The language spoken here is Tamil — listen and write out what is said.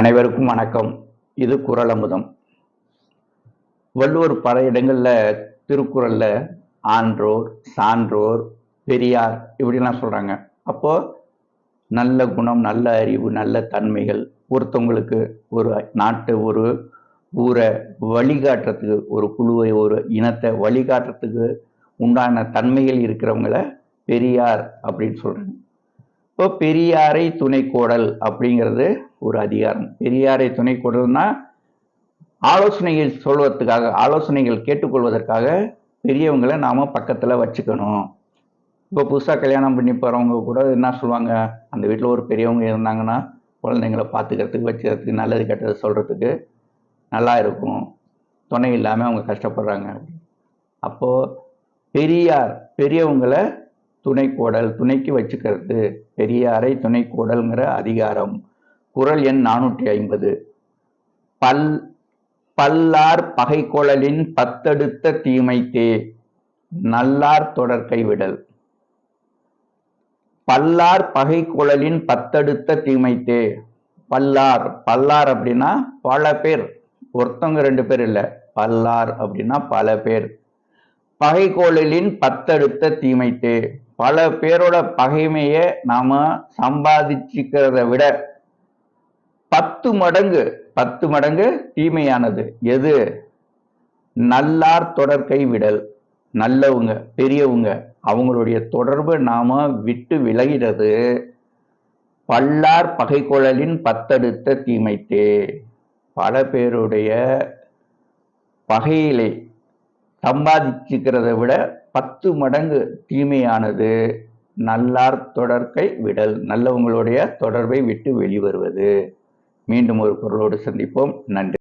அனைவருக்கும் வணக்கம். இது குறள் அமுதம். வள்ளுவர் பல இடங்கள்ல திருக்குறள்ல ஆன்றோர், சான்றோர், பெரியார் இப்படிலாம் சொல்றாங்க. அப்போ நல்ல குணம், நல்ல அறிவு, நல்ல தன்மைகள் ஒருத்தவங்களுக்கு ஒரு நாட்டை, ஒரு ஊரை வழிகாட்டுறதுக்கு, ஒரு குழுவை, ஒரு இனத்தை வழிகாட்டுறதுக்கு உண்டான தன்மைகள் இருக்கிறவங்கள பெரியார் அப்படின்னு சொல்றாங்க. இப்போ பெரியாரை துணைக்கோடல் அப்படிங்கிறது ஒரு அதிகாரம். பெரியாரை துணைக்கோடல்னா ஆலோசனைகள் சொல்வதற்காக, ஆலோசனைகள் கேட்டுக்கொள்வதற்காக பெரியவங்களை நாம பக்கத்துல வச்சுக்கணும். இப்போ புதுசா கல்யாணம் பண்ணி போறவங்க கூட என்ன சொல்லுவாங்க, அந்த வீட்டில் ஒரு பெரியவங்க இருந்தாங்கன்னா குழந்தைங்களை பார்த்துக்கிறதுக்கு, வச்சுக்கிறதுக்கு, நல்லது கெட்டது சொல்றதுக்கு நல்லா இருக்கும். துணை இல்லாம அவங்க கஷ்டப்படுறாங்க. அப்போ பெரியார் பெரியவங்களை துணைக்கோடல், துணைக்கு வச்சுக்கிறது, பெரியாரை துணைக்கோடல்ங்கிற அதிகாரம். குறள் எண் 450. பல்லார் பகைக்கோளலின் பத்தடுத்த தீமைத்தே நல்லார் தொடர்கை விடல். பல்லார் பகைக்கோளலின் பத்தடுத்த தீமைத்தே. பல்லார் பல்லார் அப்படின்னா பல பேர், ஒருத்தவங்க ரெண்டு பேர் இல்லை. பல்லார் அப்படின்னா பல பேர். பகைக்கோளலின் பத்தடுத்த தீமைத்தே, பல பேரோட பகைமையை நாம சம்பாதிச்சுக்கிறத விட 10 மடங்கு தீமையானது எது? நல்லார் தொடர்கை விடல். நல்லவங்க, பெரியவங்க, அவங்களுடைய தொடர்பு நாம விட்டு விலகிறது. பல்லார் பகைக்கோளலின் பத்தடுத்த தீமைத்தே, பல பேருடைய பகையிலே சம்பாதிச்சுக்கிறத விட 10 மடங்கு தீமையானது நல்லார் தொடர்கை விடல், நல்லவங்களுடைய தொடர்பை விட்டு வெளிவருவது. மீண்டும் ஒரு குறளோடு சந்திப்போம். நன்றி.